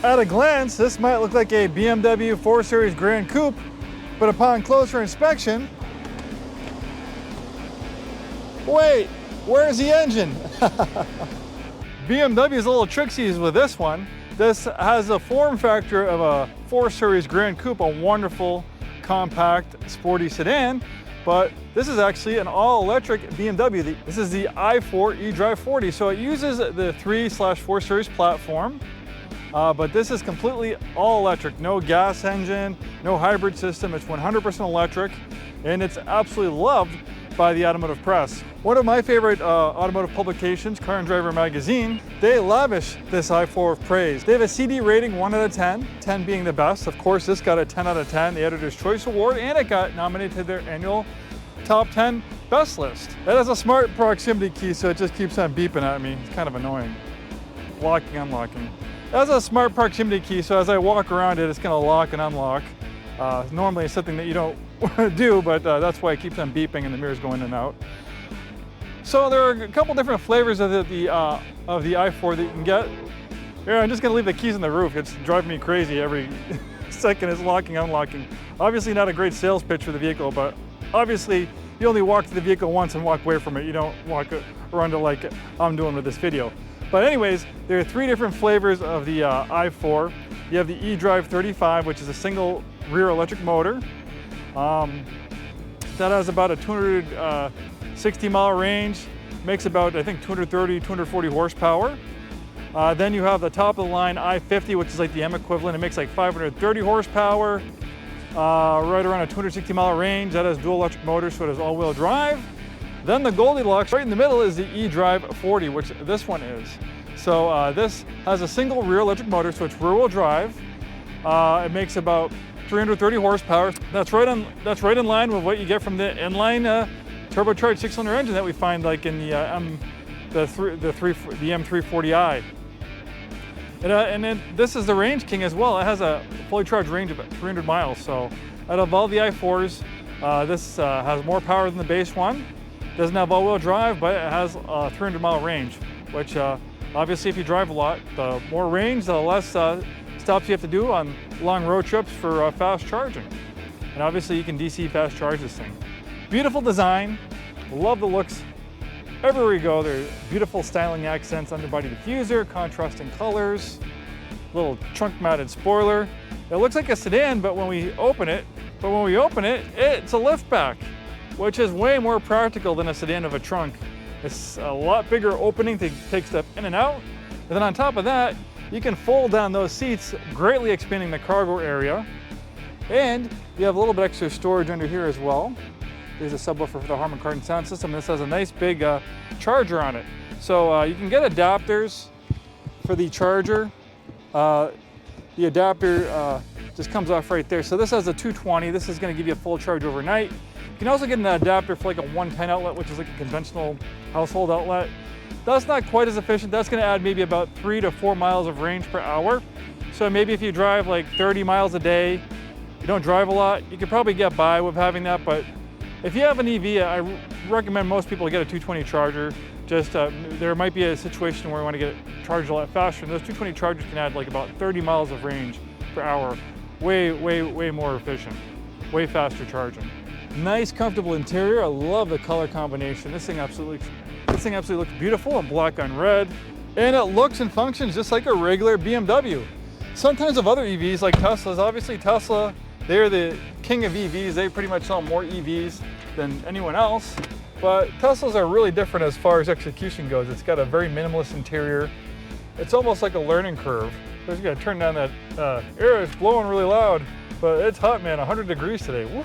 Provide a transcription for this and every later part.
At a glance, this might look like a BMW 4 Series Gran Coupe, but upon closer inspection, wait, where's the engine? BMW is a little tricksy with this one. This has a form factor of a 4 Series Gran Coupe, a wonderful, compact, sporty sedan, but this is actually an all-electric BMW. This is the i4 eDrive40, so it uses the 3/4 Series platform, but this is completely all-electric, no gas engine, no hybrid system. It's 100% electric, and it's absolutely loved by the automotive press. One of my favorite automotive publications, Car and Driver magazine, they lavish this i4 with praise. They have a CD rating 1 out of 10, 10 being the best. Of course, this got a 10 out of 10, the Editor's Choice Award, and it got nominated to their annual top 10 best list. It has a smart proximity key, so it just keeps on beeping at me. It's kind of annoying. Locking, unlocking. It has a smart proximity key, so as I walk around it, it's gonna lock and unlock. Normally it's something that you don't do, but that's why it keeps on beeping and the mirrors go in and out. So there are a couple different flavors of the i4 that you can get. Here, I'm just gonna leave the keys on the roof. It's driving me crazy every second it's locking, unlocking. Obviously not a great sales pitch for the vehicle, but obviously you only walk to the vehicle once and walk away from it. You don't walk around it like I'm doing with this video. But anyways, there are 3 different flavors of the i4. You have the eDrive35, which is a single rear electric motor. That has about a 260 mile range, makes about, I think, 230, 240 horsepower. Then you have the top of the line i50, which is like the M equivalent. It makes like 530 horsepower, right around a 260 mile range. That has dual electric motors, so it has all-wheel drive. Then the Goldilocks, right in the middle, is the eDrive40, which this one is. So this has a single rear electric motor, so it's rear-wheel drive. It makes about 330 horsepower. That's right in line with what you get from the inline turbocharged 6-cylinder engine that we find like in the M340i. And then this is the range king as well. It has a fully charged range of 300 miles. So out of all the i4s, this has more power than the base one. Doesn't have all-wheel drive, but it has a 300-mile range, which obviously if you drive a lot, the more range, the less stops you have to do on long road trips for fast charging. And obviously you can DC fast charge this thing. Beautiful design, love the looks. Everywhere you go, there are beautiful styling accents, underbody diffuser, contrasting colors, little trunk mounted spoiler. It looks like a sedan, but when we open it, it's a liftback, which is way more practical than a sedan of a trunk. It's a lot bigger opening to take stuff in and out. And then on top of that, you can fold down those seats, greatly expanding the cargo area. And you have a little bit extra storage under here as well. There's a subwoofer for the Harman Kardon sound system. This has a nice big charger on it. So you can get adapters for the charger. The adapter just comes off right there. So this has a 220. This is going to give you a full charge overnight. You can also get an adapter for like a 110 outlet, which is like a conventional household outlet. That's not quite as efficient. That's going to add maybe about 3 to 4 miles of range per hour. So maybe if you drive like 30 miles a day, you don't drive a lot, you could probably get by with having that. But if you have an EV, I recommend most people get a 220 charger. Just there might be a situation where you want to get it charged a lot faster, and those 220 chargers can add like about 30 miles of range per hour. Way more efficient, way faster charging. Nice, comfortable interior. I love the color combination. This thing absolutely looks beautiful in black on red, and it looks and functions just like a regular BMW. Sometimes with other EVs like Teslas, obviously Tesla, they're the king of EVs. They pretty much sell more EVs than anyone else. But Teslas are really different as far as execution goes. It's got a very minimalist interior. It's almost like a learning curve. So you gotta turn down that air. It's blowing really loud, but it's hot, man. 100 degrees today. Woo.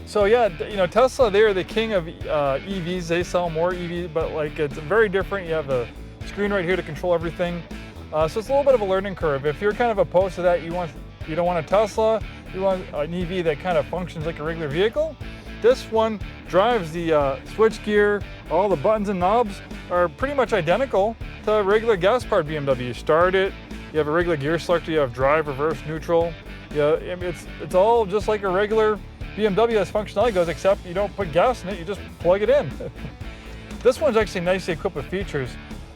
So yeah, you know, Tesla, they're the king of EVs. They sell more EVs, but like it's very different. You have the screen right here to control everything. So it's a little bit of a learning curve. If you're kind of opposed to that, you don't want a Tesla, you want an EV that kind of functions like a regular vehicle. This one drives the switch gear. All the buttons and knobs are pretty much identical to a regular gas-powered BMW. You start it, you have a regular gear selector, you have drive, reverse, neutral. Yeah, it's all just like a regular BMW as functionality goes, except you don't put gas in it, you just plug it in. This one's actually nicely equipped with features.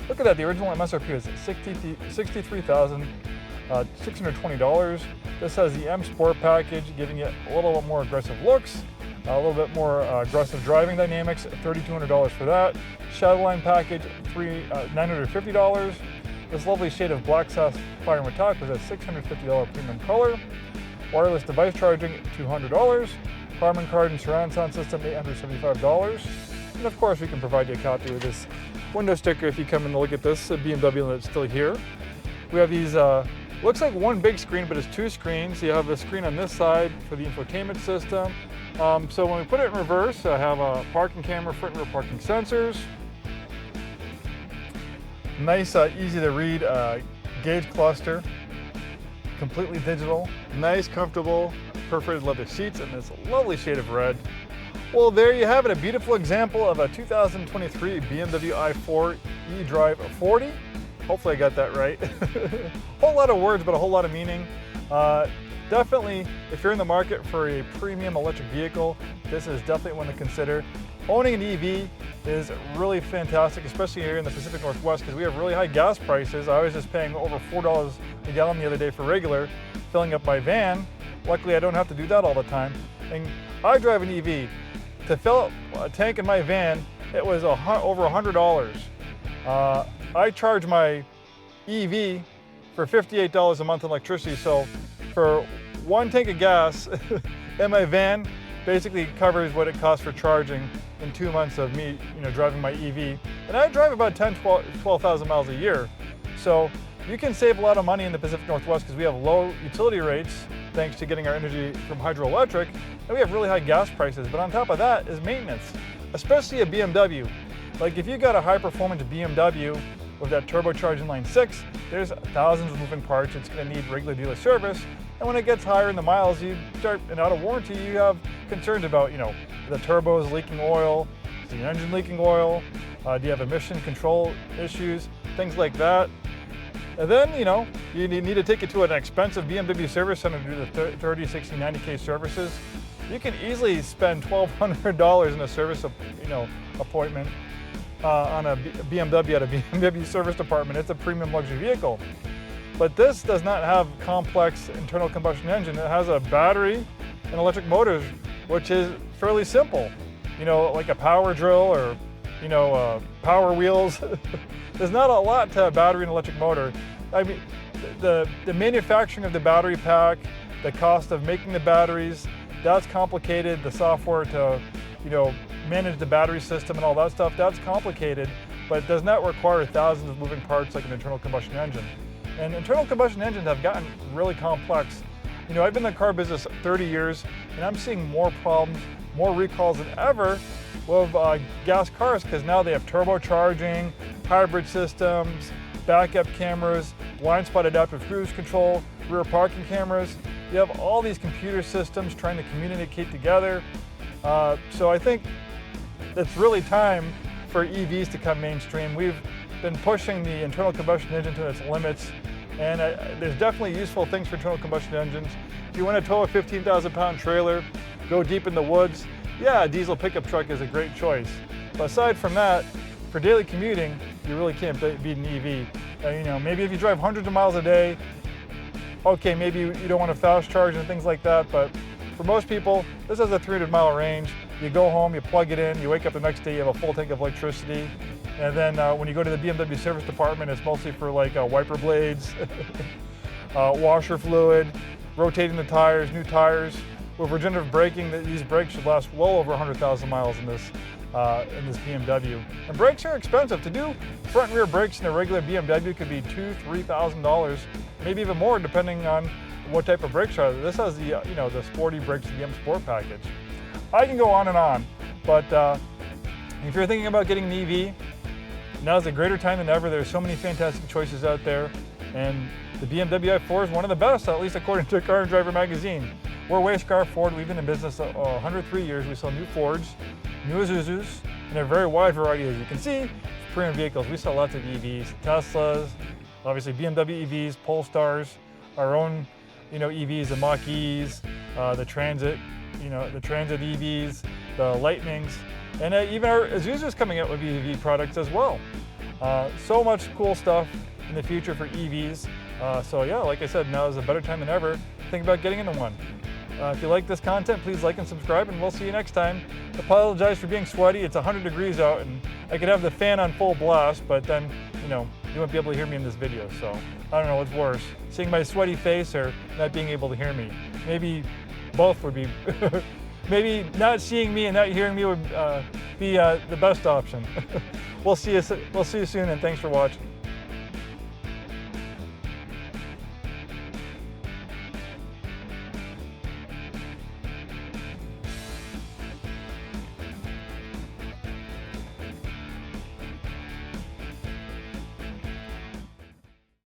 Look at that, the original MSRP is $63,620. This has the M Sport package, giving it a little bit more aggressive looks, a little bit more aggressive driving dynamics, $3,200 for that. Shadowline package, $950. This lovely shade of Black Sapphire Metallic was a $650 premium color. Wireless device charging, $200. Harman Kardon surround sound system, $875. And of course, we can provide you a copy of this window sticker if you come in to look at this BMW that's still here. We have these, looks like one big screen, but it's two screens. You have a screen on this side for the infotainment system. So when we put it in reverse, I have a parking camera, front and rear parking sensors. Nice, easy to read gauge cluster, completely digital. Nice, comfortable, perforated leather seats, and this lovely shade of red. Well, there you have it, a beautiful example of a 2023 BMW i4 eDrive40. Hopefully I got that right. Whole lot of words, but a whole lot of meaning. Definitely, if you're in the market for a premium electric vehicle, this is definitely one to consider. Owning an EV is really fantastic, especially here in the Pacific Northwest, because we have really high gas prices. I was just paying over $4 a gallon the other day for regular, filling up my van. Luckily, I don't have to do that all the time. And I drive an EV. To fill up a tank in my van, it was over $100. I charge my EV for $58 a month in electricity, so for one tank of gas in my van basically covers what it costs for charging in 2 months of me, driving my EV. And I drive about 12,000 miles a year. So you can save a lot of money in the Pacific Northwest because we have low utility rates thanks to getting our energy from hydroelectric, and we have really high gas prices. But on top of that is maintenance, especially a BMW. Like if you got a high performance BMW with that turbocharged inline 6, there's thousands of moving parts. It's going to need regular dealer service. And when it gets higher in the miles, you start and out of warranty, you have concerns about, the turbos leaking oil, is the engine leaking oil, do you have emission control issues, things like that. And then, you need to take it to an expensive BMW service center to do the 30, 60, 90K services. You can easily spend $1,200 in a service, appointment on a BMW at a BMW service department. It's a premium luxury vehicle. But this does not have complex internal combustion engine. It has a battery and electric motors, which is fairly simple. Like a power drill or, power wheels. There's not a lot to a battery and electric motor. I mean, the manufacturing of the battery pack, the cost of making the batteries, that's complicated. The software to, manage the battery system and all that stuff, that's complicated, but it does not require thousands of moving parts like an internal combustion engine. And internal combustion engines have gotten really complex. I've been in the car business 30 years, and I'm seeing more problems, more recalls than ever with gas cars, because now they have turbocharging, hybrid systems, backup cameras, blind spot adaptive cruise control, rear parking cameras. You have all these computer systems trying to communicate together. So I think it's really time for EVs to come mainstream. We've been pushing the internal combustion engine to its limits, and there's definitely useful things for internal combustion engines. If you want to tow a 15,000-pound trailer, go deep in the woods, yeah, a diesel pickup truck is a great choice. But aside from that, for daily commuting, you really can't beat an EV. Maybe if you drive hundreds of miles a day, okay, maybe you don't want to fast charge and things like that, but for most people, this has a 300-mile range. You go home, you plug it in, you wake up the next day, you have a full tank of electricity. And then when you go to the BMW service department, it's mostly for like wiper blades, washer fluid, rotating the tires, new tires. With regenerative braking, these brakes should last well over 100,000 miles in this BMW. And brakes are expensive. To do front and rear brakes in a regular BMW could be $2,000, $3,000, maybe even more depending on what type of brakes are. This has the the sporty brakes, the M Sport package. I can go on and on, but if you're thinking about getting an EV, now's a greater time than ever. There's so many fantastic choices out there, and the BMW i4 is one of the best, at least according to Car and Driver magazine. We're way Scarff Ford. We've been in business 103 years. We sell new Fords, new Isuzus, and a very wide variety, as you can see, premium vehicles. We sell lots of EVs, Teslas, obviously BMW EVs, Polestars, our own EVs, the Mach-E's, the Transit, the Transit EVs, the Lightnings, and even our Isuzu's coming out with EV products as well. So much cool stuff in the future for EVs. So yeah, like I said, now is a better time than ever to think about getting into one. If you like this content, please like and subscribe, and we'll see you next time. I apologize for being sweaty. It's 100 degrees out, and I could have the fan on full blast, but then, you know, you won't be able to hear me in this video. So I don't know what's worse, seeing my sweaty face or not being able to hear me. Maybe both would be, maybe not seeing me and not hearing me would be the best option. We'll see you soon, and thanks for watching.